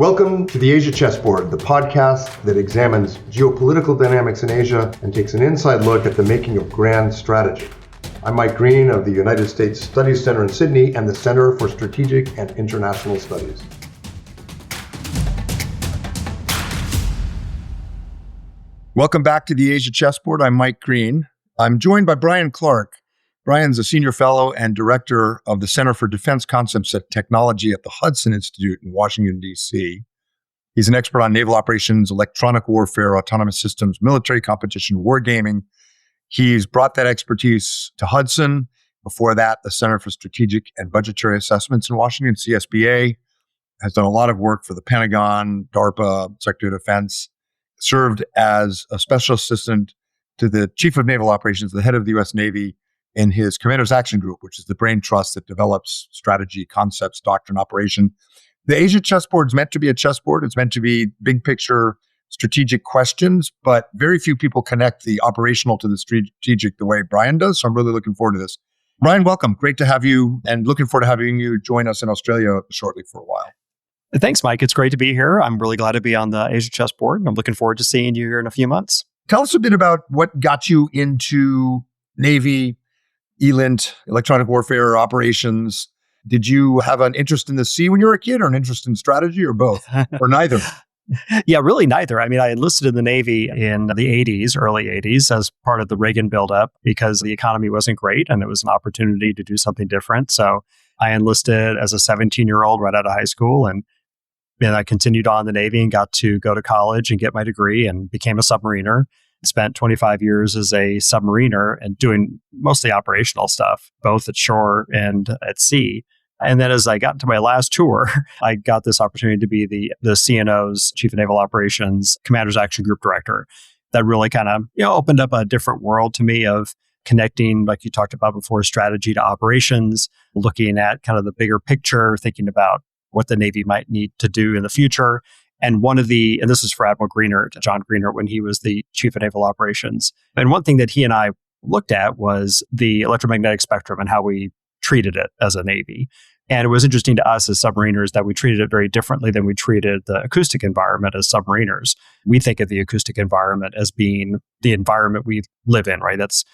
Welcome to the Asia Chessboard, the podcast that examines geopolitical dynamics in Asia and takes an inside look at the making of grand strategy. I'm Mike Green of the United States Studies Center in Sydney and the Center for Strategic and International Studies. Welcome back to the Asia Chessboard. I'm Mike Green. I'm joined by Bryan Clark. Bryan's a senior fellow and director of the Center for Defense Concepts and Technology at the Hudson Institute in Washington, D.C. He's an expert on naval operations, electronic warfare, autonomous systems, military competition, wargaming. He's brought that expertise to Hudson. Before that, the Center for Strategic and Budgetary Assessments in Washington, CSBA, has done a lot of work for the Pentagon, DARPA, Secretary of Defense, served as a special assistant to the Chief of Naval Operations, the head of the U.S. Navy, in his Commander's Action Group, which is the brain trust that develops strategy, concepts, doctrine, operation. The Asia Chessboard is meant to be a chessboard. It's meant to be big picture strategic questions, but very few people connect the operational to the strategic the way Bryan does. So I'm really looking forward to this. Bryan, welcome. Great to have you, and looking forward to having you join us in Australia shortly for a while. Thanks, Mike. It's great to be here. I'm really glad to be on the Asia Chessboard, and I'm looking forward to seeing you here in a few months. Tell us a bit about what got you into Navy, ELINT, electronic warfare operations. Did you have an interest in the sea when you were a kid, or an interest in strategy, or both, or neither? Yeah, really neither. I mean, I enlisted in the Navy in the 80s, early 80s, as part of the Reagan buildup because the economy wasn't great and it was an opportunity to do something different. So I enlisted as a 17-year-old right out of high school, and then I continued on in the Navy and got to go to college and get my degree and became a submariner. Spent 25 years as a submariner and doing mostly operational stuff, both at shore and at sea. And then as I got to my last tour, I got this opportunity to be the CNO's Chief of Naval Operations, Commander's Action Group Director. That really kind of opened up a different world to me of connecting, like you talked about before, strategy to operations, looking at kind of the bigger picture, thinking about what the Navy might need to do in the future. And and this is for Admiral Greenert, John Greenert, when he was the Chief of Naval Operations. And one thing that he and I looked at was the electromagnetic spectrum and how we treated it as a Navy. And it was interesting to us as submariners that we treated it very differently than we treated the acoustic environment as submariners. We think of the acoustic environment as being the environment we live in, right? That's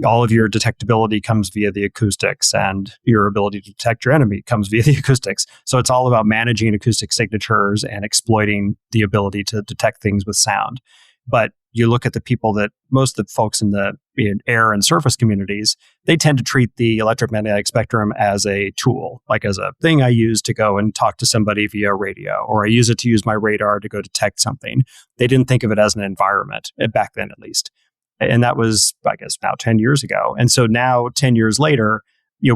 all of your detectability comes via the acoustics, and your ability to detect your enemy comes via the acoustics. So it's all about managing acoustic signatures and exploiting the ability to detect things with sound. But you look at the people that most of the folks in the air and surface communities, they tend to treat the electromagnetic spectrum as a tool, like as a thing I use to go and talk to somebody via radio, or I use it to use my radar to go detect something. They didn't think of it as an environment, back then at least. And that was, I guess, now 10 years ago. And so now, 10 years later,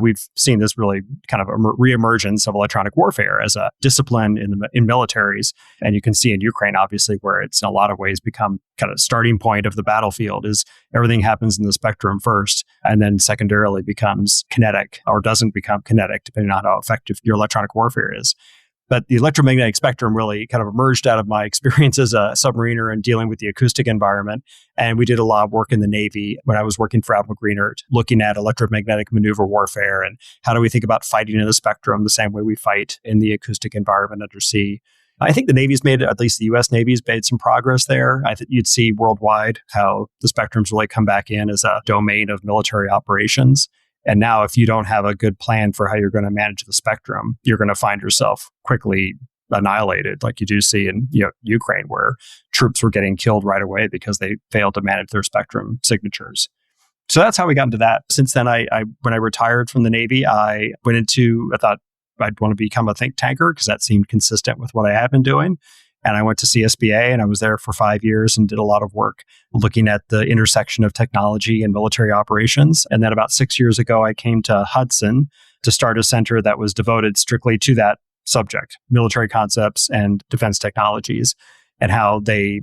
we've seen this really kind of a reemergence of electronic warfare as a discipline in militaries. And you can see in Ukraine, obviously, where it's in a lot of ways become kind of starting point of the battlefield is everything happens in the spectrum first, and then secondarily becomes kinetic or doesn't become kinetic, depending on how effective your electronic warfare is. But the electromagnetic spectrum really kind of emerged out of my experience as a submariner and dealing with the acoustic environment. And we did a lot of work in the Navy when I was working for Admiral Greenert, looking at electromagnetic maneuver warfare and how do we think about fighting in the spectrum the same way we fight in the acoustic environment under sea. I think the Navy's made, at least the U.S. Navy's made some progress there. I think you'd see worldwide how the spectrums really come back in as a domain of military operations. And now if you don't have a good plan for how you're going to manage the spectrum, you're going to find yourself quickly annihilated, like you do see in Ukraine, where troops were getting killed right away because they failed to manage their spectrum signatures. So that's how we got into that. Since then, when I retired from the Navy, I thought I'd want to become a think tanker because that seemed consistent with what I had been doing. And I went to CSBA and I was there for 5 years and did a lot of work looking at the intersection of technology and military operations. And then about 6 years ago, I came to Hudson to start a center that was devoted strictly to that subject, military concepts and defense technologies, and how they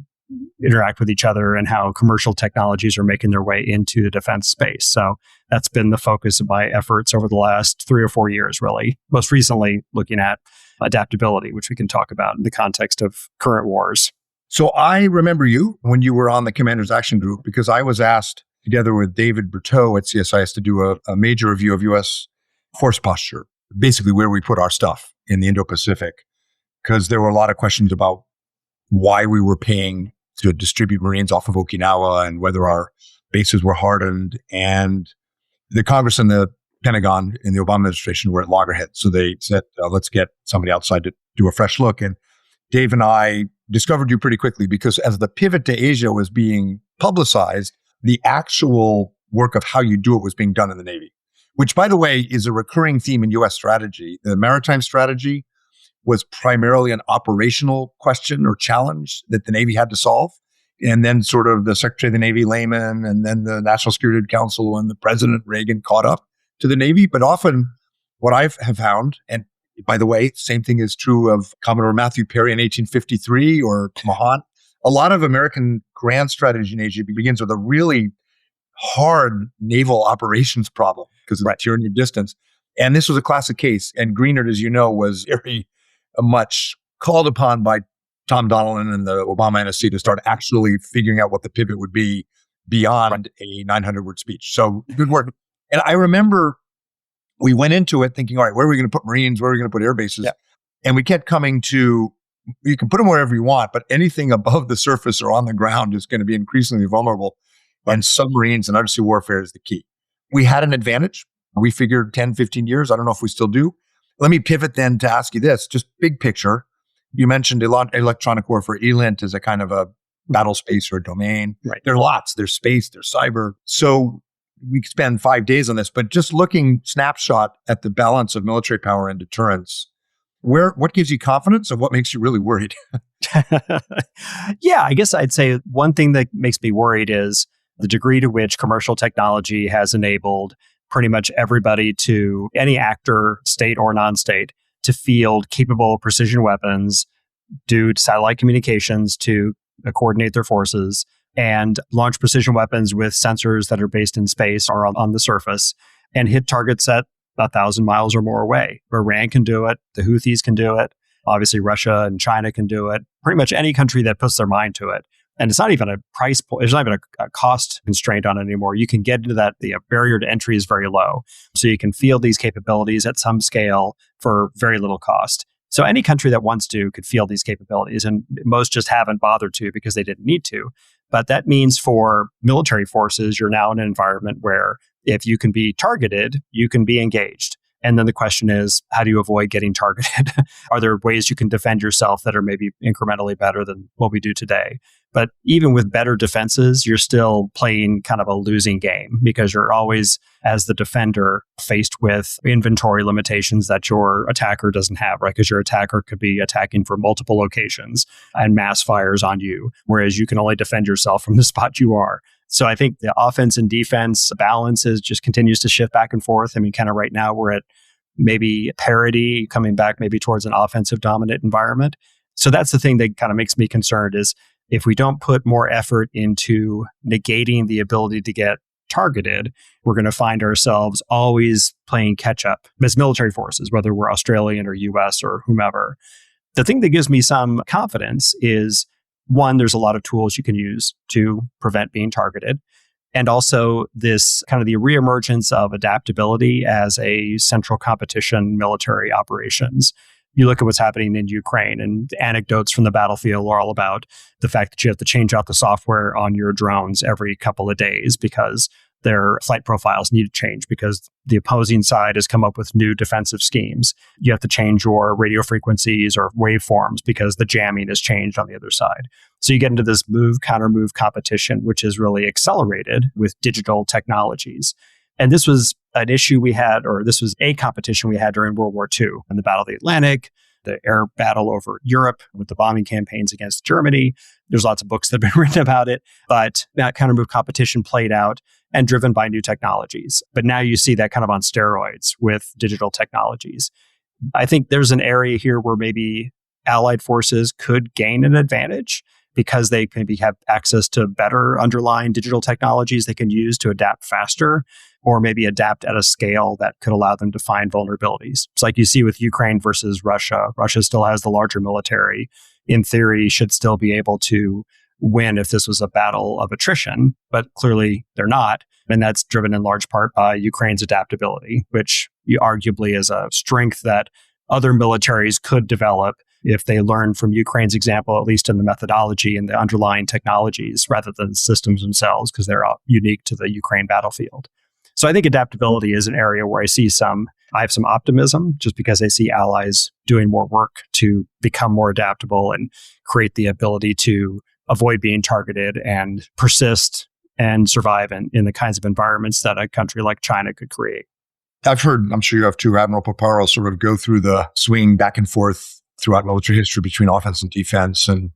interact with each other and how commercial technologies are making their way into the defense space. So that's been the focus of my efforts over the last 3 or 4 years, really. Most recently, looking at adaptability, which we can talk about in the context of current wars. So I remember you when you were on the Commander's Action Group because I was asked, together with David Berteau at CSIS, to do a major review of U.S. force posture, basically where we put our stuff in the Indo-Pacific, because there were a lot of questions about why we were paying to distribute Marines off of Okinawa and whether our bases were hardened. And the Congress and the Pentagon in the Obama administration were at loggerheads. So they said, let's get somebody outside to do a fresh look. And Dave and I discovered you pretty quickly because as the pivot to Asia was being publicized, the actual work of how you do it was being done in the Navy, which, by the way, is a recurring theme in U.S. strategy. The maritime strategy was primarily an operational question or challenge that the Navy had to solve. And then sort of the Secretary of the Navy, Lehman, and then the National Security Council and the President Reagan caught up to the Navy. But often what I have found, and by the way, same thing is true of Commodore Matthew Perry in 1853 or Mahant, a lot of American grand strategy in Asia begins with a really hard naval operations problem because of the tyranny of distance. And this was a classic case. And Greenert, as you know, was very much called upon by Tom Donilon and the Obama NSC to start actually figuring out what the pivot would be beyond a 900-word speech. So good work. And I remember we went into it thinking, all right, where are we going to put Marines? Where are we going to put air bases? Yeah. And we kept coming to, you can put them wherever you want, but anything above the surface or on the ground is going to be increasingly vulnerable. And submarines and undersea warfare is the key. We had an advantage. We figured 10, 15 years. I don't know if we still do. Let me pivot then to ask you this, just big picture. You mentioned electronic warfare. ELINT is a kind of a battle space or a domain. Right. There are lots. There's space, there's cyber. So we could spend 5 days on this, but just looking snapshot at the balance of military power and deterrence, what gives you confidence and what makes you really worried? Yeah, I guess I'd say one thing that makes me worried is the degree to which commercial technology has enabled pretty much everybody to, any actor, state or non-state, to field capable precision weapons, do satellite communications to coordinate their forces, and launch precision weapons with sensors that are based in space or on the surface, and hit targets at 1,000 miles or more away. Iran can do it. The Houthis can do it. Obviously, Russia and China can do it. Pretty much any country that puts their mind to it. And it's not even a price point. There's not even a cost constraint on it anymore. You can get into that. The barrier to entry is very low. So you can field these capabilities at some scale for very little cost. So any country that wants to could field these capabilities. And most just haven't bothered to because they didn't need to. But that means for military forces, you're now in an environment where if you can be targeted, you can be engaged. And then the question is, how do you avoid getting targeted? Are there ways you can defend yourself that are maybe incrementally better than what we do today? But even with better defenses, you're still playing kind of a losing game because you're always, as the defender, faced with inventory limitations that your attacker doesn't have, right? Because your attacker could be attacking from multiple locations and mass fires on you, whereas you can only defend yourself from the spot you are. So I think the offense and defense balance just continues to shift back and forth. I mean, kind of right now we're at maybe parity, coming back maybe towards an offensive dominant environment. So that's the thing that kind of makes me concerned is if we don't put more effort into negating the ability to get targeted, we're going to find ourselves always playing catch up as military forces, whether we're Australian or US or whomever. The thing that gives me some confidence is, one, there's a lot of tools you can use to prevent being targeted. And also this kind of the reemergence of adaptability as a central competition military operations. You look at what's happening in Ukraine, and anecdotes from the battlefield are all about the fact that you have to change out the software on your drones every couple of days because their flight profiles need to change because the opposing side has come up with new defensive schemes. You have to change your radio frequencies or waveforms because the jamming has changed on the other side. So you get into this move, counter move competition, which is really accelerated with digital technologies. And this was an issue we had, or this was a competition we had during World War II in the Battle of the Atlantic, the air battle over Europe with the bombing campaigns against Germany. There's lots of books that have been written about it, but that counter move competition played out and driven by new technologies. But now you see that kind of on steroids with digital technologies. I think there's an area here where maybe allied forces could gain an advantage because they maybe have access to better underlying digital technologies they can use to adapt faster, or maybe adapt at a scale that could allow them to find vulnerabilities. It's like you see with Ukraine versus Russia. Russia still has the larger military. In theory, should still be able to win if this was a battle of attrition, but clearly they're not. And that's driven in large part by Ukraine's adaptability, which arguably is a strength that other militaries could develop if they learn from Ukraine's example, at least in the methodology and the underlying technologies rather than the systems themselves, because they're unique to the Ukraine battlefield. So I think adaptability is an area where I have some optimism just because I see allies doing more work to become more adaptable and create the ability to avoid being targeted and persist and survive in the kinds of environments that a country like China could create. I've heard, I'm sure you have too, Admiral Paparo sort of go through the swing back and forth throughout military history between offense and defense. And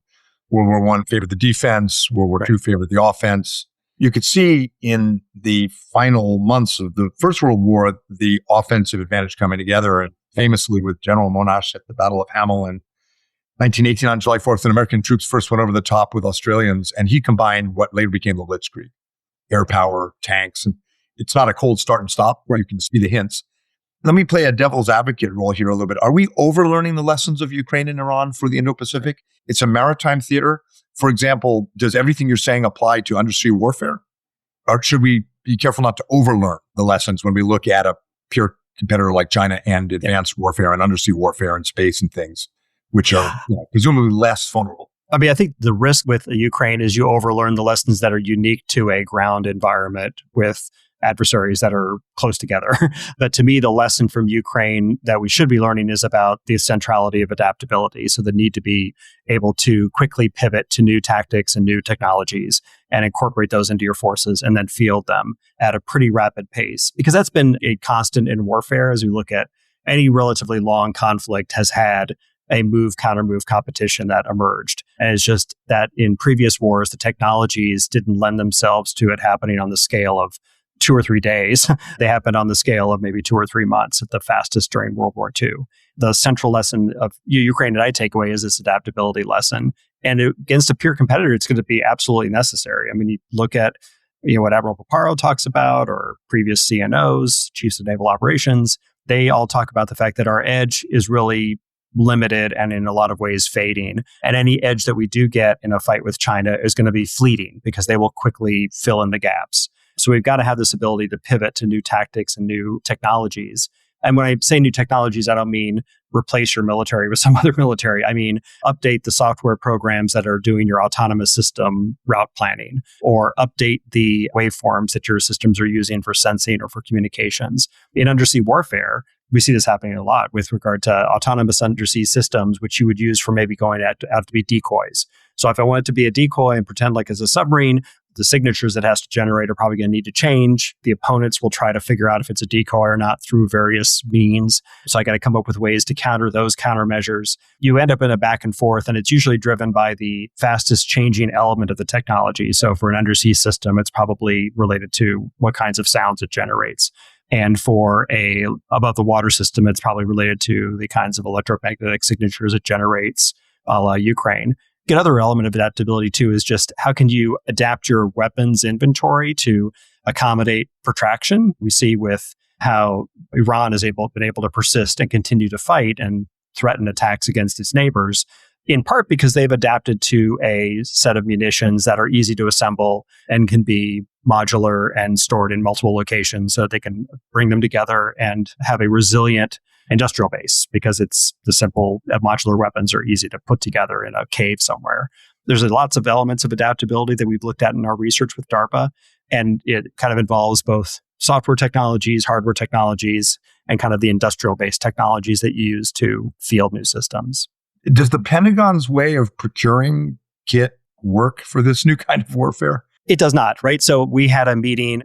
World War I favored the defense, World War II favored the offense. You could see in the final months of the First World War, the offensive advantage coming together, and famously with General Monash at the Battle of Hamel in 1918 on July 4th, when American troops first went over the top with Australians, and he combined what later became the Blitzkrieg, air power, tanks, and it's not a cold start and stop where you can see the hints. Let me play a devil's advocate role here a little bit. Are we overlearning the lessons of Ukraine and Iran for the Indo-Pacific? It's a maritime theater. For example, does everything you're saying apply to undersea warfare? Or should we be careful not to overlearn the lessons when we look at a pure competitor like China and advanced warfare and undersea warfare and space and things, which are presumably less vulnerable? I mean, I think the risk with Ukraine is you overlearn the lessons that are unique to a ground environment with adversaries that are close together. But to me, the lesson from Ukraine that we should be learning is about the centrality of adaptability. So the need to be able to quickly pivot to new tactics and new technologies and incorporate those into your forces and then field them at a pretty rapid pace. Because that's been a constant in warfare as we look at any relatively long conflict has had a move-counter-move competition that emerged. And it's just that in previous wars, the technologies didn't lend themselves to it happening on the scale of 2 or 3 days. They happened on the scale of maybe 2 or 3 months at the fastest during World War II. The central lesson of Ukraine that I take away is this adaptability lesson. And against a pure competitor, it's going to be absolutely necessary. I mean, you look at what Admiral Paparo talks about, or previous CNOs, Chiefs of Naval Operations, they all talk about the fact that our edge is really limited and in a lot of ways fading. And any edge that we do get in a fight with China is going to be fleeting because they will quickly fill in the gaps. So we've got to have this ability to pivot to new tactics and new technologies. And when I say new technologies, I don't mean replace your military with some other military. I mean, update the software programs that are doing your autonomous system route planning, or update the waveforms that your systems are using for sensing or for communications. In undersea warfare, we see this happening a lot with regard to autonomous undersea systems, which you would use for maybe going out to be decoys. So if I want it to be a decoy and pretend like it's a submarine, the signatures it has to generate are probably going to need to change. The opponents will try to figure out if it's a decoy or not through various means. So I got to come up with ways to counter those countermeasures. You end up in a back and forth, and it's usually driven by the fastest changing element of the technology. So for an undersea system, it's probably related to what kinds of sounds it generates. And for a above the water system, it's probably related to the kinds of electromagnetic signatures it generates, a la Ukraine. Another element of adaptability too is just how can you adapt your weapons inventory to accommodate protraction? We see with how Iran has been able to persist and continue to fight and threaten attacks against its neighbors, in part because they've adapted to a set of munitions that are easy to assemble and can be modular and stored in multiple locations so that they can bring them together and have a resilient industrial base, because it's the simple modular weapons are easy to put together in a cave somewhere. There's lots of elements of adaptability that we've looked at in our research with DARPA, and it kind of involves both software technologies, hardware technologies, and kind of the industrial-based technologies that you use to field new systems. Does the Pentagon's way of procuring kit work for this new kind of warfare? It does not, right? So we had a meeting,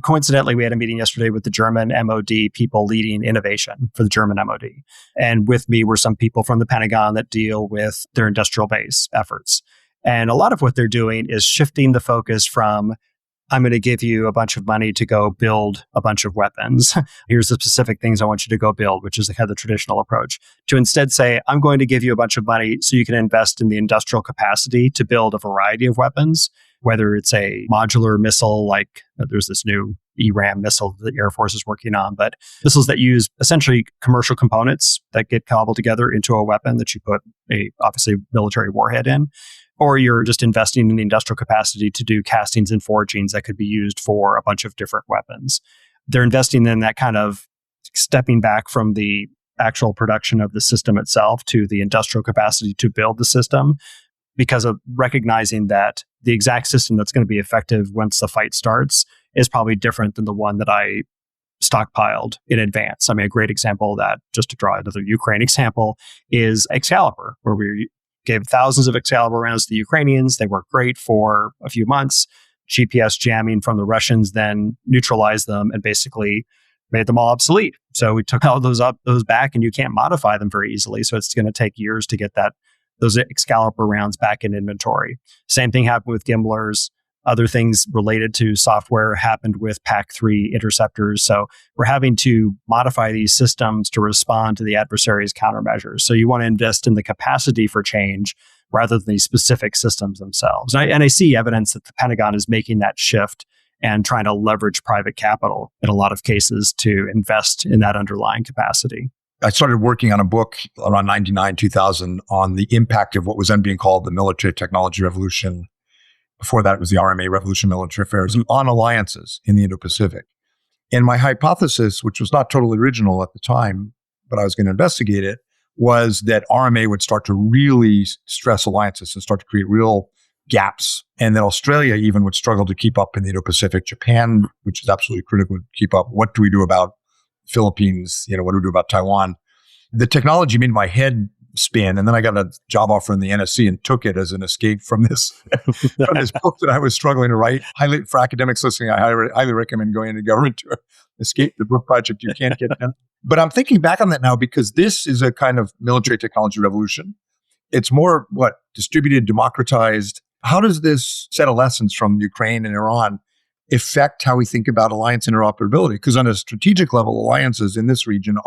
coincidentally, we had a meeting yesterday with the German MOD people leading innovation for the German MOD. And with me were some people from the Pentagon that deal with their industrial base efforts. And a lot of what they're doing is shifting the focus from, I'm going to give you a bunch of money to go build a bunch of weapons. Here's the specific things I want you to go build, which is kind of the traditional approach, to instead say, I'm going to give you a bunch of money so you can invest in the industrial capacity to build a variety of weapons, whether it's a modular missile, like there's this new ERAM missile that the Air Force is working on, but missiles that use essentially commercial components that get cobbled together into a weapon that you put a obviously military warhead in. Or you're just investing in the industrial capacity to do castings and forgings that could be used for a bunch of different weapons. They're investing in that kind of stepping back from the actual production of the system itself to the industrial capacity to build the system, because of recognizing that the exact system that's going to be effective once the fight starts is probably different than the one that I stockpiled in advance. I mean, a great example of that, just to draw another Ukraine example, is Excalibur, where we gave thousands of Excalibur rounds to the Ukrainians. They worked great for a few months. GPS jamming from the Russians then neutralized them and basically made them all obsolete. So we took all those back, and you can't modify them very easily. So it's going to take years to get those Excalibur rounds back in inventory. Same thing happened with Gimblers. Other things related to software happened with PAC-3 interceptors. So we're having to modify these systems to respond to the adversary's countermeasures. So you want to invest in the capacity for change rather than the specific systems themselves. And I see evidence that the Pentagon is making that shift and trying to leverage private capital in a lot of cases to invest in that underlying capacity. I started working on a book around 99, 2000 on the impact of what was then being called the military technology revolution. Before that, it was the RMA, Revolution Military Affairs, on alliances in the Indo-Pacific. And my hypothesis, which was not totally original at the time, but I was going to investigate it, was that RMA would start to really stress alliances and start to create real gaps. And that Australia even would struggle to keep up in the Indo-Pacific. Japan, which is absolutely critical to keep up. What do we do about Philippines? What do we do about Taiwan? The technology made my head spin. And then I got a job offer in the NSC and took it as an escape from this book that I was struggling to write. For academics listening, I highly recommend going into government to escape the book project you can't get done. But I'm thinking back on that now because this is a kind of military technology revolution. It's more, distributed, democratized. How does this set of lessons from Ukraine and Iran affect how we think about alliance interoperability? Because on a strategic level, alliances in this region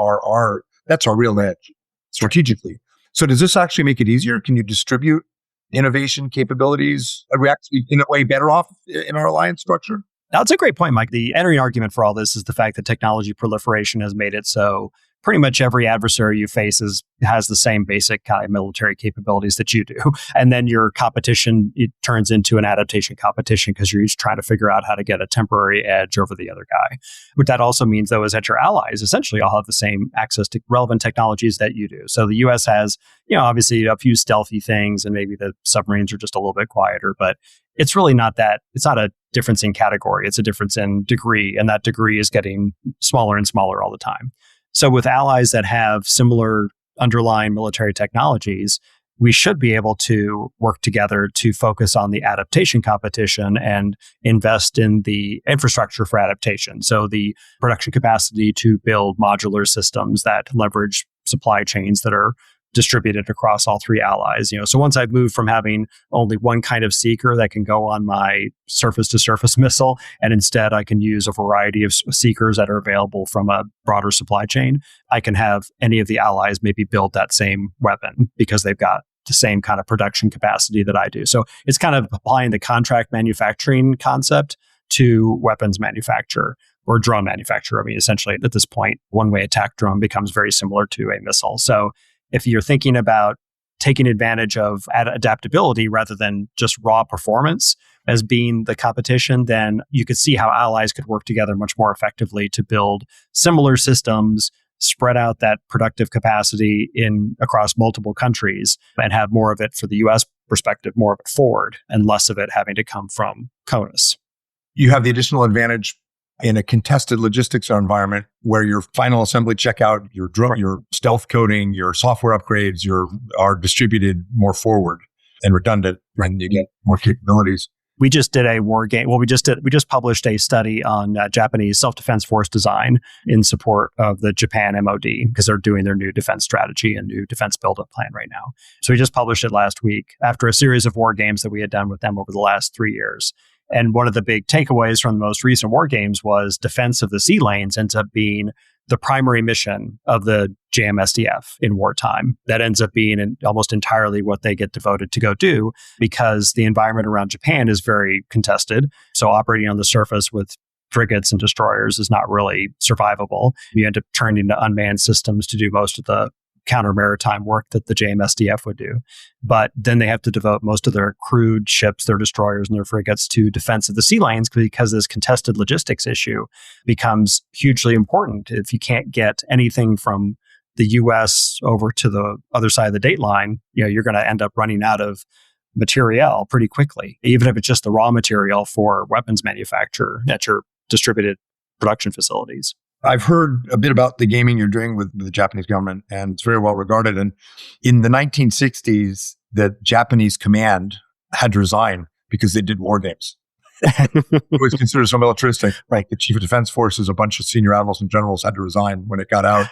that's our real edge strategically. So does this actually make it easier? Can you distribute innovation capabilities? Are we actually in a way better off in our alliance structure? That's a great point, Mike. The entering argument for all this is the fact that technology proliferation has made it so pretty much every adversary you face has the same basic kind of military capabilities that you do. And then your competition, it turns into an adaptation competition because you're each trying to figure out how to get a temporary edge over the other guy. What that also means, though, is that your allies essentially all have the same access to relevant technologies that you do. So the U.S. has, obviously a few stealthy things, and maybe the submarines are just a little bit quieter, but it's really not that. It's not a difference in category. It's a difference in degree, and that degree is getting smaller and smaller all the time. So with allies that have similar underlying military technologies, we should be able to work together to focus on the adaptation competition and invest in the infrastructure for adaptation. So the production capacity to build modular systems that leverage supply chains that are distributed across all three allies. So once I've moved from having only one kind of seeker that can go on my surface-to-surface missile, and instead I can use a variety of seekers that are available from a broader supply chain, I can have any of the allies maybe build that same weapon because they've got the same kind of production capacity that I do. So it's kind of applying the contract manufacturing concept to weapons manufacture or drone manufacture. I mean, essentially at this point, one-way attack drone becomes very similar to a missile. So if you're thinking about taking advantage of adaptability rather than just raw performance as being the competition, then you could see how allies could work together much more effectively to build similar systems, spread out that productive capacity across multiple countries, and have more of it for the U.S. perspective, more of it forward, and less of it having to come from CONUS. You have the additional advantage in a contested logistics environment where your final assembly checkout, your drone, your stealth coding, your software upgrades, are distributed more forward and redundant, and you get more capabilities. We just did a war game. Well, we just published a study on Japanese self-defense force design in support of the Japan MOD because they're doing their new defense strategy and new defense build-up plan right now. So we just published it last week after a series of war games that we had done with them over the last 3 years. And one of the big takeaways from the most recent war games was defense of the sea lanes ends up being the primary mission of the JMSDF in wartime. That ends up being almost entirely what they get devoted to go do because the environment around Japan is very contested. So operating on the surface with frigates and destroyers is not really survivable. You end up turning to unmanned systems to do most of the counter-maritime work that the JMSDF would do. But then they have to devote most of their crewed ships, their destroyers, and their frigates to defense of the sea lanes because this contested logistics issue becomes hugely important. If you can't get anything from the US over to the other side of the date line, you're going to end up running out of material pretty quickly, even if it's just the raw material for weapons manufacture at your distributed production facilities. I've heard a bit about the gaming you're doing with the Japanese government, and it's very well regarded. And in the 1960s, the Japanese command had to resign because they did war games. It was considered so militaristic. Right. The chief of defense forces, a bunch of senior admirals and generals had to resign when it got out.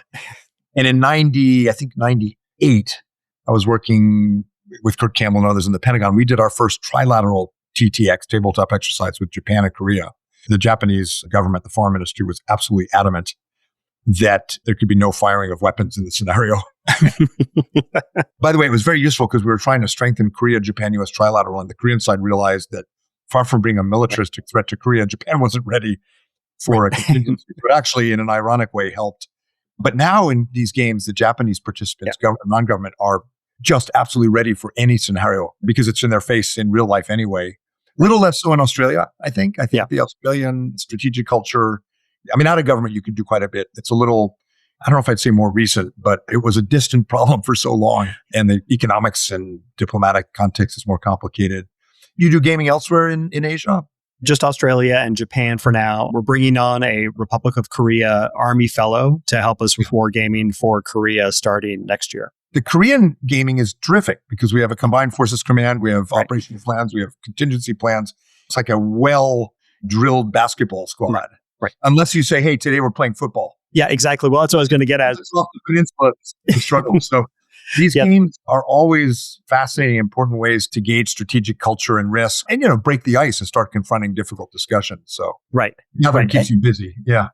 And in 98, I was working with Kurt Campbell and others in the Pentagon. We did our first trilateral TTX, tabletop exercise, with Japan and Korea. The Japanese government, the foreign ministry, was absolutely adamant that there could be no firing of weapons in the scenario. By the way, it was very useful because we were trying to strengthen Korea, Japan, US trilateral, and the Korean side realized that far from being a militaristic threat to Korea, Japan wasn't ready for a contingency, but actually in an ironic way helped. But now in these games, the Japanese participants, government and non-government, are just absolutely ready for any scenario because it's in their face in real life anyway. Little less so in Australia, I think. The Australian strategic culture, out of government, you can do quite a bit. It's a little, I don't know if I'd say more recent, but it was a distant problem for so long. And the economics and diplomatic context is more complicated. You do gaming elsewhere in Asia? Just Australia and Japan for now. We're bringing on a Republic of Korea Army fellow to help us with wargaming for Korea starting next year. The Korean gaming is terrific because we have a combined forces command, we have operational plans, we have contingency plans. It's like a well-drilled basketball squad. Right. Unless you say, hey, today we're playing football. Yeah, exactly. Well, that's what I was going to get at. It's off the peninsula, the struggle. So these games are always fascinating, important ways to gauge strategic culture and risk and, break the ice and start confronting difficult discussions. So that keeps you busy. Yeah.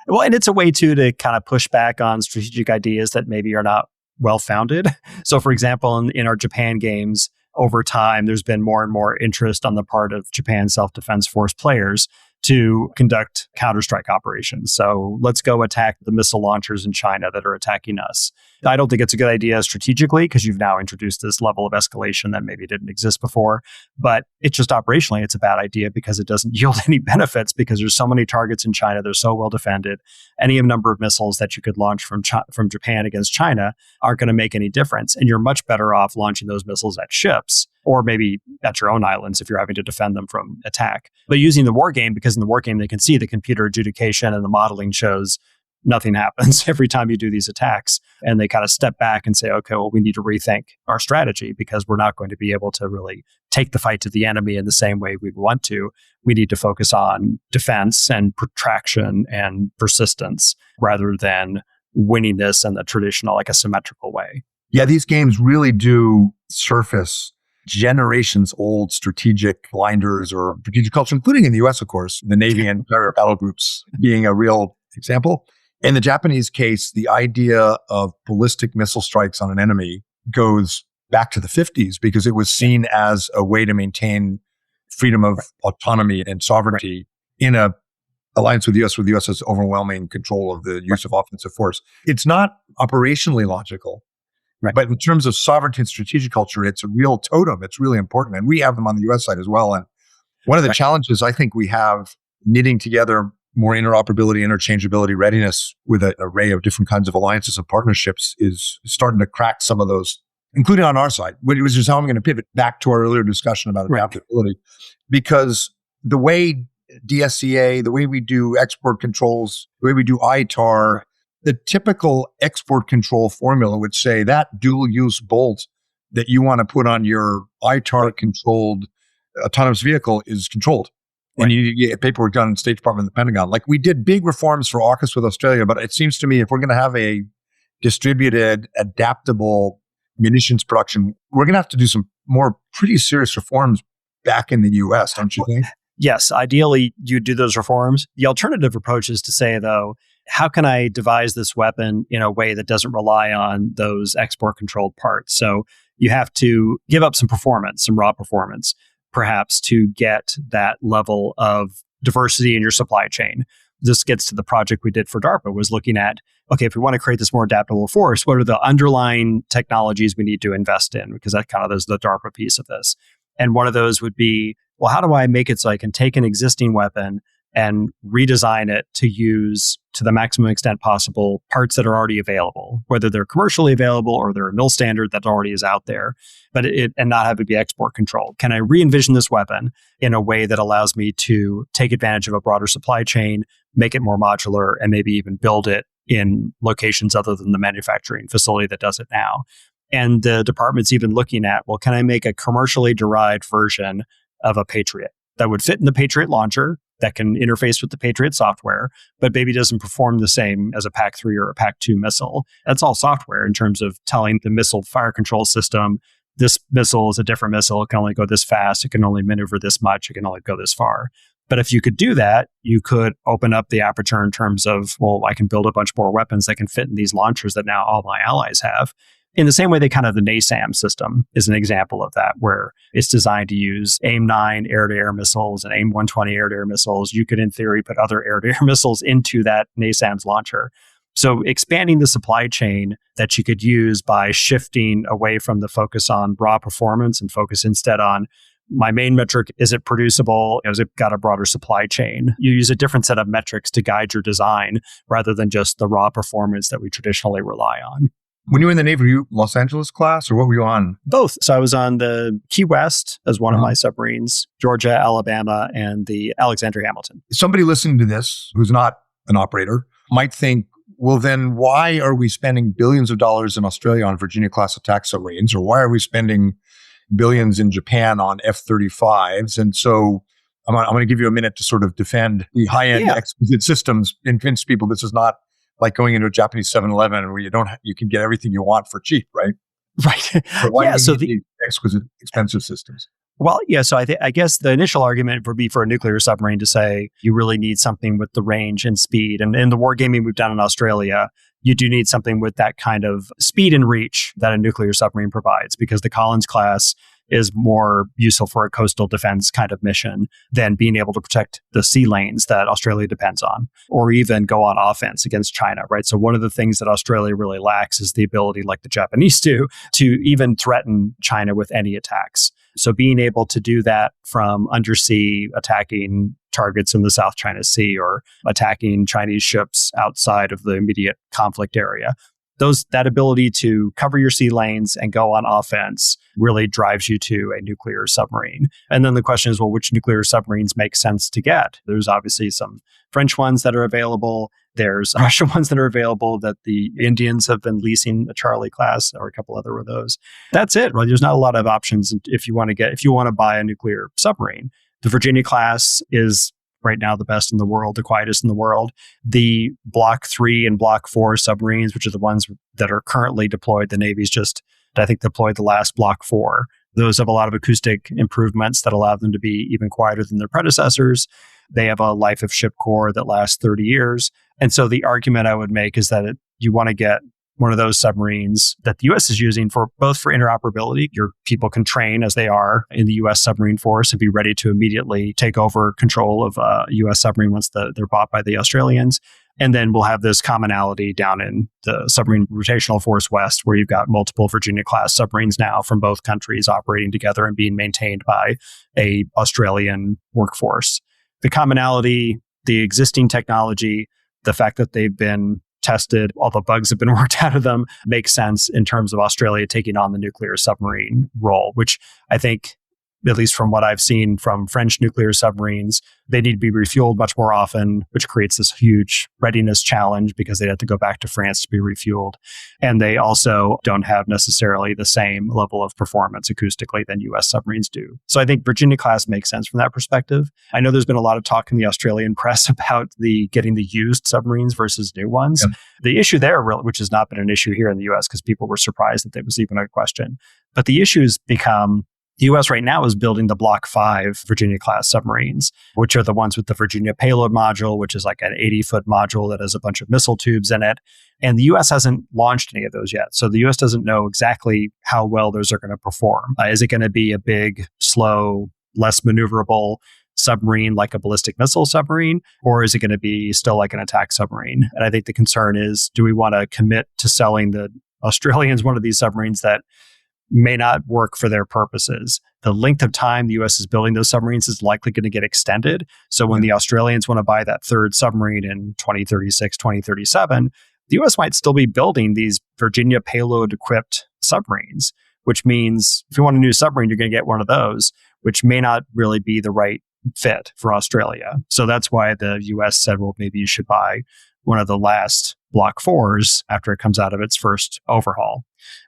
Well, and it's a way too to kind of push back on strategic ideas that maybe are not well-founded. So for example, in our Japan games, over time, there's been more and more interest on the part of Japan Self-Defense Force players to conduct counterstrike operations. So let's go attack the missile launchers in China that are attacking us. I don't think it's a good idea strategically because you've now introduced this level of escalation that maybe didn't exist before. But it's just operationally, it's a bad idea because it doesn't yield any benefits because there's so many targets in China. They're so well defended. Any number of missiles that you could launch from Japan against China aren't going to make any difference. And you're much better off launching those missiles at ships or maybe at your own islands if you're having to defend them from attack. But using the war game, because in the war game, they can see the computer adjudication and the modeling shows nothing happens every time you do these attacks. And they kind of step back and say, okay, well, we need to rethink our strategy because we're not going to be able to really take the fight to the enemy in the same way we want to. We need to focus on defense and protraction and persistence rather than winning this in the traditional, like a symmetrical way. Yeah, these games really do surface generations old strategic blinders or strategic culture, including in the US, of course, the Navy and carrier battle groups being a real example. In the Japanese case, the idea of ballistic missile strikes on an enemy goes back to the 50s because it was seen as a way to maintain freedom of autonomy and sovereignty in a alliance with the US, where the US has overwhelming control of the use of offensive force. It's not operationally logical. Right. But in terms of sovereignty and strategic culture, it's a real totem. It's really important. And we have them on the US side as well. And one of the challenges I think we have knitting together more interoperability, interchangeability, readiness with an array of different kinds of alliances and partnerships is starting to crack some of those, including on our side, which is how I'm going to pivot back to our earlier discussion about adaptability. Because the way DSCA, the way we do export controls, the way we do ITAR, the typical export control formula would say that dual-use bolt that you want to put on your ITAR-controlled autonomous vehicle is controlled. And you get paperwork done in the State Department and the Pentagon. Like we did big reforms for AUKUS with Australia, but it seems to me if we're going to have a distributed, adaptable munitions production, we're going to have to do some more pretty serious reforms back in the US, don't you think? Yes, ideally you do those reforms. The alternative approach is to say, though, how can I devise this weapon in a way that doesn't rely on those export controlled parts? So you have to give up some performance, some raw performance, perhaps to get that level of diversity in your supply chain. This gets to the project we did for DARPA, was looking at, okay, if we want to create this more adaptable force, what are the underlying technologies we need to invest in? Because that kind of is the DARPA piece of this. And one of those would be, well, how do I make it so I can take an existing weapon, and redesign it to use, to the maximum extent possible, parts that are already available, whether they're commercially available or they're a mill standard that already is out there, and not have it be export controlled? Can I re-envision this weapon in a way that allows me to take advantage of a broader supply chain, make it more modular, and maybe even build it in locations other than the manufacturing facility that does it now? And the department's even looking at, well, can I make a commercially derived version of a Patriot that would fit in the Patriot launcher, that can interface with the Patriot software, but maybe doesn't perform the same as a PAC-3 or a PAC-2 missile? That's all software in terms of telling the missile fire control system, this missile is a different missile. It can only go this fast. It can only maneuver this much. It can only go this far. But if you could do that, you could open up the aperture in terms of, well, I can build a bunch more weapons that can fit in these launchers that now all my allies have. In the same way, the NASAM system is an example of that, where it's designed to use AIM-9 air-to-air missiles and AIM-120 air-to-air missiles. You could, in theory, put other air-to-air missiles into that NASAM's launcher. So expanding the supply chain that you could use by shifting away from the focus on raw performance and focus instead on, my main metric, is it producible? Has it got a broader supply chain? You use a different set of metrics to guide your design rather than just the raw performance that we traditionally rely on. When you were in the Navy, were you Los Angeles class or what were you on? Both. So I was on the Key West as one of my submarines, Georgia, Alabama, and the Alexander Hamilton. Somebody listening to this who's not an operator might think, well, then why are we spending billions of dollars in Australia on Virginia-class attack submarines? Or why are we spending billions in Japan on F-35s? And so I'm going to give you a minute to sort of defend the high-end exquisite systems, convince people this is not like going into a Japanese 7-Eleven where you can get everything you want for cheap, right? Right. But why do you need these exquisite, expensive systems? Well, yeah. So I guess the initial argument would be for a nuclear submarine to say you really need something with the range and speed. And in the wargaming we've done in Australia, you do need something with that kind of speed and reach that a nuclear submarine provides, because the Collins class is more useful for a coastal defense kind of mission than being able to protect the sea lanes that Australia depends on, or even go on offense against China, right? So one of the things that Australia really lacks is the ability, like the Japanese do, to even threaten China with any attacks. So being able to do that from undersea, attacking targets in the South China Sea or attacking Chinese ships outside of the immediate conflict area, that ability to cover your sea lanes and go on offense really drives you to a nuclear submarine. And then the question is, well, which nuclear submarines make sense to get? There's obviously some French ones that are available. There's Russian ones that are available that the Indians have been leasing, the Charlie class or a couple other of those. That's it. Right? There's not a lot of options if you want to buy a nuclear submarine. The Virginia class is right now the best in the world, the quietest in the world. The Block 3 and Block 4 submarines, which are the ones that are currently deployed, the Navy's just, I think, deployed the last Block 4. Those have a lot of acoustic improvements that allow them to be even quieter than their predecessors. They have a life of ship core that lasts 30 years. And so the argument I would make is that you want to get one of those submarines that the U.S. is using for both for interoperability. Your people can train as they are in the U.S. submarine force and be ready to immediately take over control of a U.S. submarine once they're bought by the Australians. And then we'll have this commonality down in the Submarine Rotational Force West, where you've got multiple Virginia-class submarines now from both countries operating together and being maintained by a Australian workforce. The commonality, the existing technology, the fact that they've been tested, all the bugs have been worked out of them, makes sense in terms of Australia taking on the nuclear submarine role, which I think, at least from what I've seen from French nuclear submarines, they need to be refueled much more often, which creates this huge readiness challenge because they'd have to go back to France to be refueled. And they also don't have necessarily the same level of performance acoustically than US submarines do. So I think Virginia class makes sense from that perspective. I know there's been a lot of talk in the Australian press about getting the used submarines versus new ones. Yep. The issue there, which has not been an issue here in the US because people were surprised that there was even a question. But the issues become, the U.S. right now is building the Block 5 Virginia-class submarines, which are the ones with the Virginia payload module, which is like an 80-foot module that has a bunch of missile tubes in it. And the U.S. hasn't launched any of those yet. So the U.S. doesn't know exactly how well those are going to perform. Is it going to be a big, slow, less maneuverable submarine like a ballistic missile submarine, or is it going to be still like an attack submarine? And I think the concern is, do we want to commit to selling the Australians one of these submarines that may not work for their purposes. The length of time the U.S. is building those submarines is likely going to get extended. So when the Australians want to buy that third submarine in 2036, 2037, the U.S. might still be building these Virginia payload-equipped submarines, which means if you want a new submarine, you're going to get one of those, which may not really be the right fit for Australia. So that's why the U.S. said, well, maybe you should buy one of the last Block 4s after it comes out of its first overhaul,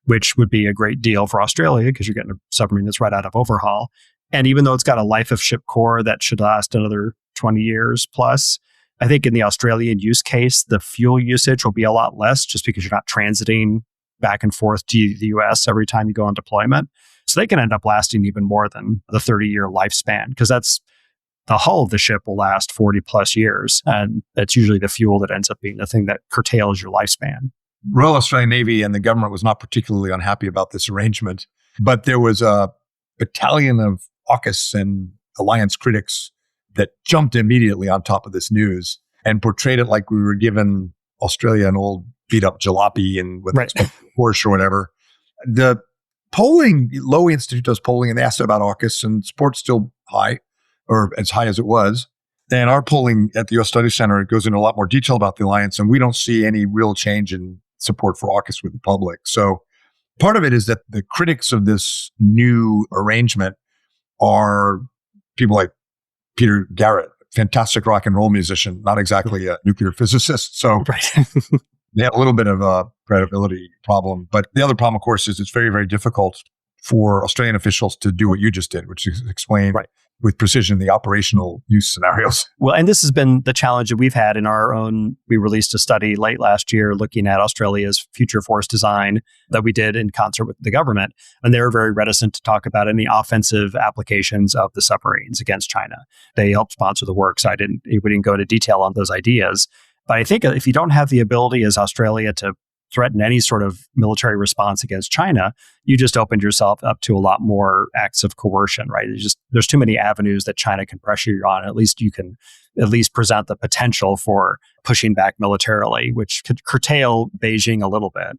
which would be a great deal for Australia because you're getting a submarine that's right out of overhaul. And even though it's got a life of ship core that should last another 20 years plus, I think in the Australian use case, the fuel usage will be a lot less just because you're not transiting back and forth to the US every time you go on deployment. So they can end up lasting even more than the 30-year lifespan because that's the hull of the ship will last 40 plus years. And that's usually the fuel that ends up being the thing that curtails your lifespan. Royal Australian Navy and the government was not particularly unhappy about this arrangement, but there was a battalion of AUKUS and alliance critics that jumped immediately on top of this news and portrayed it like we were giving Australia an old beat up jalopy and with Porsche or whatever. The polling, Lowy Institute does polling, and they asked about AUKUS, and support's still high, or as high as it was. And our polling at the U.S. Studies Center, it goes into a lot more detail about the alliance, and we don't see any real change in support for AUKUS with the public. So part of it is that the critics of this new arrangement are people like Peter Garrett, fantastic rock and roll musician, not exactly a nuclear physicist. So they have a little bit of a credibility problem. But the other problem, of course, is it's very, very difficult for Australian officials to do what you just did, which is explain with precision the operational use scenarios. Well, and this has been the challenge that we've had in our own. We released a study late last year looking at Australia's future force design that we did in concert with the government. And they were very reticent to talk about any offensive applications of the submarines against China. They helped sponsor the work, so we didn't go into detail on those ideas. But I think if you don't have the ability as Australia to threaten any sort of military response against China, you just opened yourself up to a lot more acts of coercion, right? There's too many avenues that China can pressure you on. At least you can present the potential for pushing back militarily, which could curtail Beijing a little bit.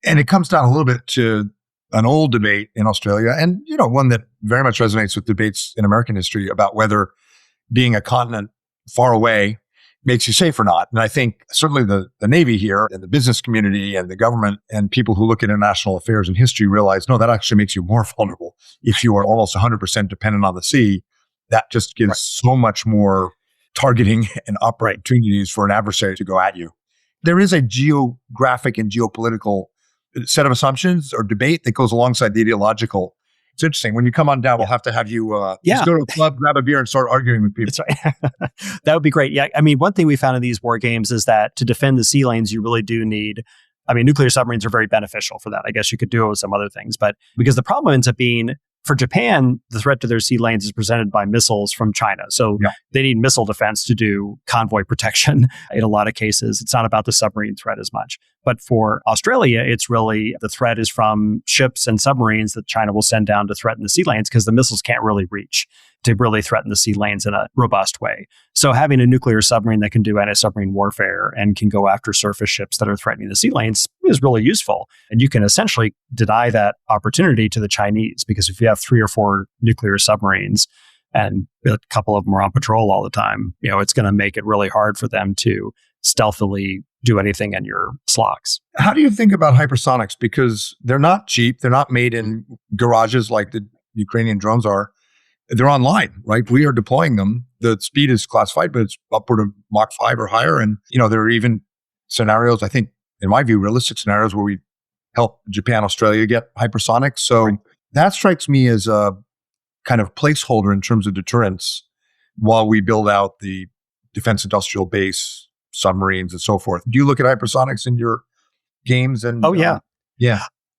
And it comes down a little bit to an old debate in Australia, and one that very much resonates with debates in American history about whether being a continent far away makes you safe or not. And I think certainly the Navy here and the business community and the government and people who look at international affairs and history realize, no, that actually makes you more vulnerable. If you are almost 100% dependent on the sea, that just gives so much more targeting and opportunities for an adversary to go at you. There is a geographic and geopolitical set of assumptions or debate that goes alongside the ideological. It's interesting. When you come on down, we'll have to have you just go to a club, grab a beer, and start arguing with people. That's right. That would be great. Yeah. I mean, one thing we found in these war games is that to defend the sea lanes, you really do need, nuclear submarines are very beneficial for that. I guess you could do it with some other things. But because the problem ends up being, for Japan, the threat to their sea lanes is presented by missiles from China. So they need missile defense to do convoy protection in a lot of cases. It's not about the submarine threat as much. But for Australia, it's really the threat is from ships and submarines that China will send down to threaten the sea lanes because the missiles can't really reach to really threaten the sea lanes in a robust way. So having a nuclear submarine that can do anti-submarine warfare and can go after surface ships that are threatening the sea lanes is really useful. And you can essentially deny that opportunity to the Chinese because if you have 3 or 4 nuclear submarines and a couple of them are on patrol all the time, it's going to make it really hard for them to stealthily do anything in your slocks. How do you think about hypersonics? Because they're not cheap. They're not made in garages like the Ukrainian drones are. They're online, right? We are deploying them. The speed is classified, but it's upward of Mach 5 or higher. And, there are even scenarios, I think, in my view, realistic scenarios where we help Japan, Australia get hypersonics. So that strikes me as a kind of placeholder in terms of deterrence while we build out the defense industrial base, submarines and so forth. Do you look at hypersonics in your games? And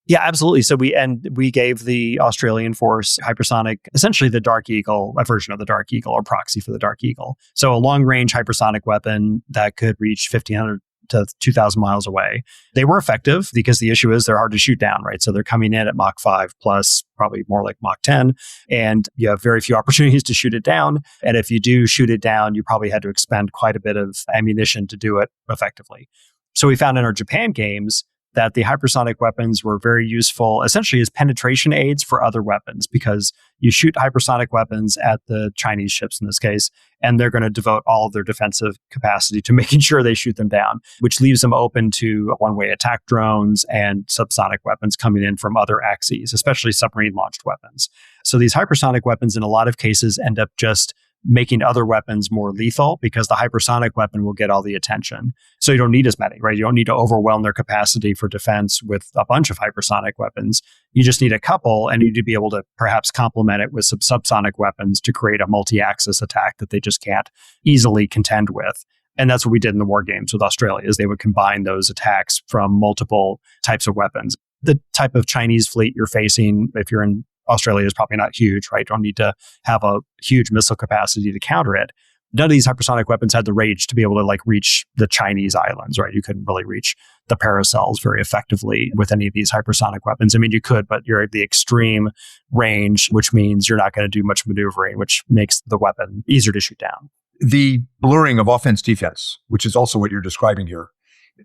Yeah, absolutely. So we gave the Australian force hypersonic, essentially the Dark Eagle, a version of the Dark Eagle or proxy for the Dark Eagle. So a long-range hypersonic weapon that could reach 1,500 to 2,000 miles away. They were effective because the issue is they're hard to shoot down, right? So they're coming in at Mach 5 plus, probably more like Mach 10, and you have very few opportunities to shoot it down. And if you do shoot it down, you probably had to expend quite a bit of ammunition to do it effectively. So we found in our Japan games, that the hypersonic weapons were very useful essentially as penetration aids for other weapons, because you shoot hypersonic weapons at the Chinese ships in this case, and they're going to devote all of their defensive capacity to making sure they shoot them down, which leaves them open to one-way attack drones and subsonic weapons coming in from other axes, especially submarine-launched weapons. So these hypersonic weapons in a lot of cases end up just making other weapons more lethal because the hypersonic weapon will get all the attention. So you don't need as many, right? You don't need to overwhelm their capacity for defense with a bunch of hypersonic weapons. You just need a couple, and you need to be able to perhaps complement it with some subsonic weapons to create a multi-axis attack that they just can't easily contend with. And that's what we did in the war games with Australia, is they would combine those attacks from multiple types of weapons. The type of Chinese fleet you're facing, if you're in Australia, is probably not huge, right? You don't need to have a huge missile capacity to counter it. None of these hypersonic weapons had the range to be able to reach the Chinese islands, right? You couldn't really reach the Paracels very effectively with any of these hypersonic weapons. I mean, you could, but you're at the extreme range, which means you're not going to do much maneuvering, which makes the weapon easier to shoot down. The blurring of offense-defense, which is also what you're describing here,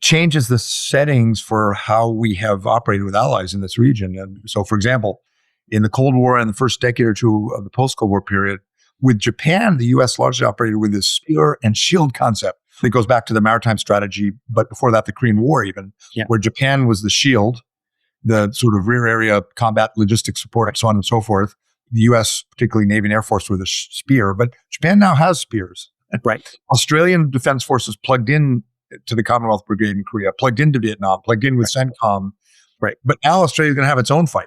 changes the settings for how we have operated with allies in this region. And so, for example, in the Cold War and the first decade or two of the post-Cold War period, with Japan, the U.S. largely operated with this spear and shield concept. It goes back to the maritime strategy, but before that, the Korean War even, where Japan was the shield, the sort of rear area combat logistics support, and so on and so forth. The U.S., particularly Navy and Air Force, were the spear, but Japan now has spears. Right. Australian Defense Forces plugged in to the Commonwealth Brigade in Korea, plugged into Vietnam, plugged in with CENTCOM. Right. But now Australia's going to have its own fight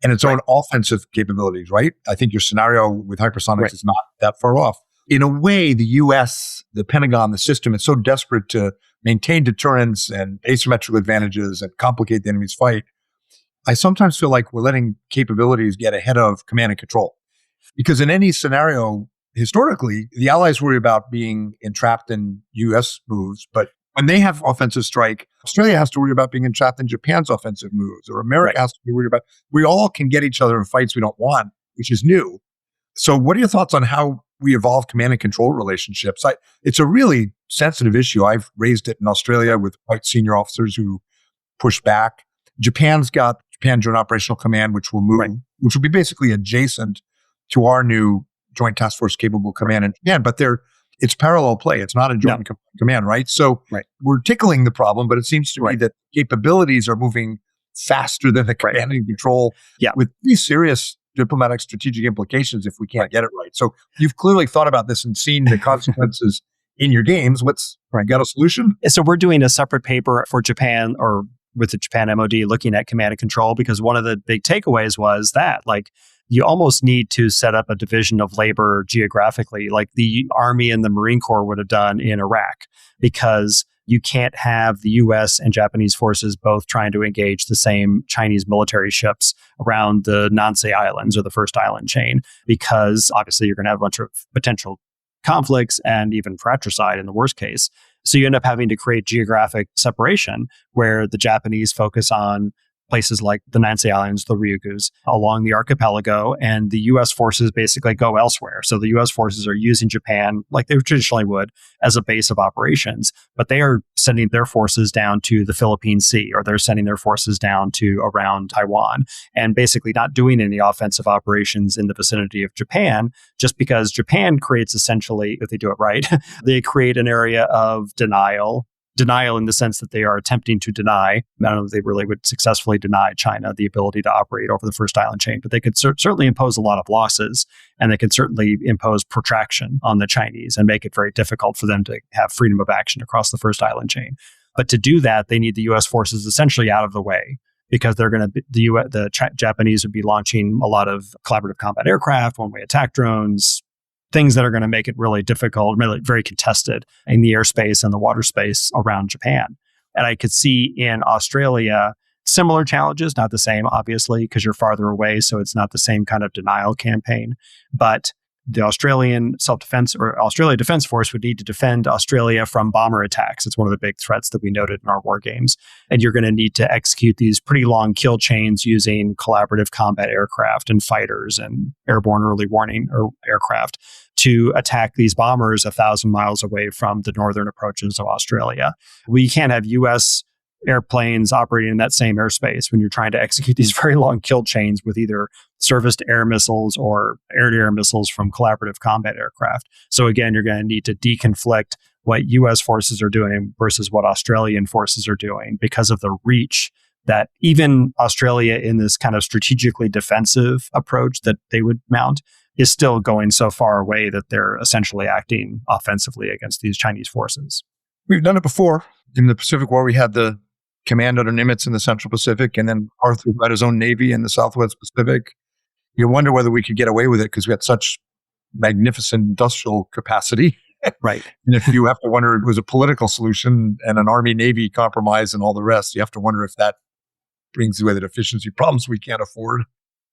and its own offensive capabilities, right? I think your scenario with hypersonics is not that far off. In a way, the U.S., the Pentagon, the system is so desperate to maintain deterrence and asymmetrical advantages and complicate the enemy's fight. I sometimes feel like we're letting capabilities get ahead of command and control. Because in any scenario, historically, the Allies worry about being entrapped in U.S. moves, but when they have offensive strike, Australia has to worry about being entrapped in Japan's offensive moves, or America has to be worried about. We all can get each other in fights we don't want, which is new. So what are your thoughts on how we evolve command and control relationships? It's a really sensitive issue. I've raised it in Australia with quite senior officers who push back. Japan's got Japan Joint Operational Command, which will move, which will be basically adjacent to our new Joint Task Force Capable Command in Japan, but it's parallel play. It's not a joint command, right? So we're tickling the problem, but it seems to me that capabilities are moving faster than the command and control with pretty serious diplomatic strategic implications if we can't get it right. So you've clearly thought about this and seen the consequences in your games. Got a solution? So we're doing a separate paper for Japan, or with the Japan MOD, looking at command and control, because one of the big takeaways was that, you almost need to set up a division of labor geographically, like the Army and the Marine Corps would have done in Iraq, because you can't have the U.S. and Japanese forces both trying to engage the same Chinese military ships around the Nansei Islands or the first island chain, because obviously you're going to have a bunch of potential conflicts and even fratricide in the worst case. So you end up having to create geographic separation where the Japanese focus on places like the Nansei Islands, the Ryugus, along the archipelago, and the U.S. forces basically go elsewhere. So the U.S. forces are using Japan, like they traditionally would, as a base of operations, but they are sending their forces down to the Philippine Sea, or they're sending their forces down to around Taiwan, and basically not doing any offensive operations in the vicinity of Japan, just because Japan creates essentially, if they do it right, they create an area of denial in the sense that they are attempting to deny. I don't know if they really would successfully deny China the ability to operate over the first island chain, but they could certainly impose a lot of losses, and they could certainly impose protraction on the Chinese and make it very difficult for them to have freedom of action across the first island chain. But to do that, they need the U.S. forces essentially out of the way, because they're going to Japanese would be launching a lot of collaborative combat aircraft, one-way attack drones, things that are going to make it really difficult, really very contested in the airspace and the water space around Japan. And I could see in Australia similar challenges, not the same, obviously, because you're farther away, so it's not the same kind of denial campaign. But the Australian self-defense or Australia Defense Force would need to defend Australia from bomber attacks. It's one of the big threats that we noted in our war games. And you're going to need to execute these pretty long kill chains using collaborative combat aircraft and fighters and airborne early warning or aircraft to attack these bombers 1,000 miles away from the northern approaches of Australia. We can't have U.S. airplanes operating in that same airspace when you're trying to execute these very long kill chains with either surface-to-air missiles or air-to-air missiles from collaborative combat aircraft. So again, you're going to need to deconflict what U.S. forces are doing versus what Australian forces are doing because of the reach that even Australia, in this kind of strategically defensive approach that they would mount, is still going so far away that they're essentially acting offensively against these Chinese forces. We've done it before. In the Pacific War, we had the command under Nimitz in the Central Pacific, and then Arthur had his own Navy in the Southwest Pacific. You wonder whether we could get away with it because we had such magnificent industrial capacity. Right. And if you have to wonder if it was a political solution and an Army-Navy compromise and all the rest, you have to wonder if that brings with it efficiency problems we can't afford.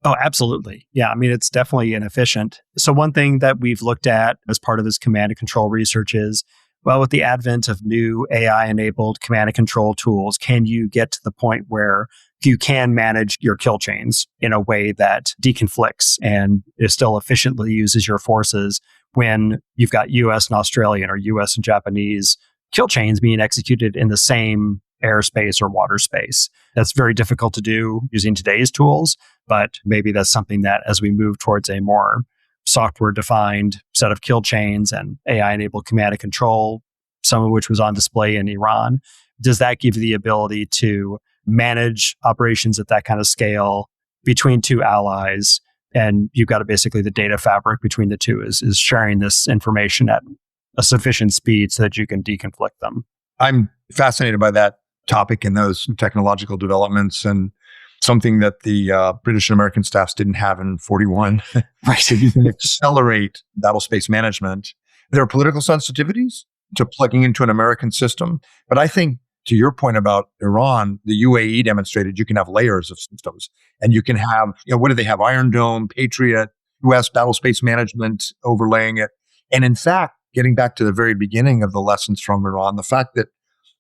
Oh, absolutely. Yeah, I mean, it's definitely inefficient. So one thing that we've looked at as part of this command and control research is, well, with the advent of new AI-enabled command and control tools, can you get to the point where you can manage your kill chains in a way that deconflicts and still efficiently uses your forces when you've got US and Australian or US and Japanese kill chains being executed in the same airspace or water space? That's very difficult to do using today's tools, but maybe that's something that as we move towards a more software-defined set of kill chains and AI-enabled command and control, some of which was on display in Iran, does that give you the ability to manage operations at that kind of scale between two allies? And you've got basically the data fabric between the two is sharing this information at a sufficient speed so that you can deconflict them. I'm fascinated by that topic and those technological developments, and something that the British and American staffs didn't have in 41. Right. If you can accelerate battle space management, there are political sensitivities to plugging into an American system. But I think, to your point about Iran, the UAE demonstrated you can have layers of systems, and you can have, what do they have? Iron Dome, Patriot, US battle space management overlaying it. And in fact, getting back to the very beginning of the lessons from Iran, the fact that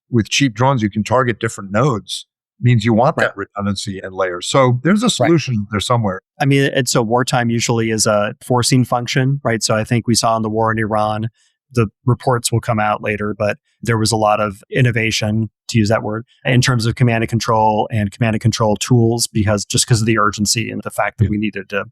with cheap drones, you can target different nodes means you want that redundancy and layers. So there's a solution there somewhere. I mean, it's wartime usually is a forcing function, right? So I think we saw in the war in Iran, the reports will come out later, but there was a lot of innovation, to use that word, in terms of command and control tools, because of the urgency and the fact that we needed to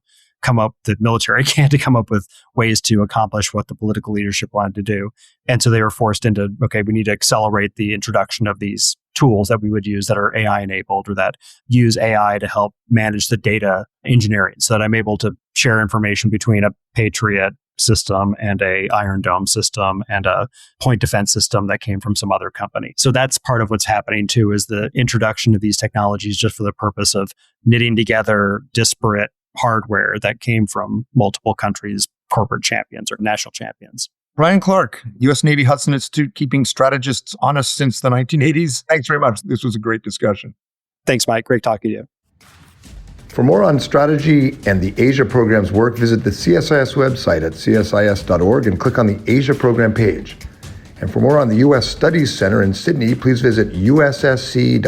the military had to come up with ways to accomplish what the political leadership wanted to do. And so they were forced into, okay, we need to accelerate the introduction of these tools that we would use that are AI enabled or that use AI to help manage the data engineering so that I'm able to share information between a Patriot system and a Iron Dome system and a point defense system that came from some other company. So that's part of what's happening too, is the introduction of these technologies just for the purpose of knitting together disparate hardware that came from multiple countries' corporate champions or national champions. Bryan Clark, U.S. Navy Hudson Institute, keeping strategists honest since the 1980s. Thanks very much. This was a great discussion. Thanks, Mike. Great talking to you. For more on strategy and the Asia program's work, visit the CSIS website at csis.org and click on the Asia program page. And for more on the U.S. Studies Center in Sydney, please visit ussc.edu.au.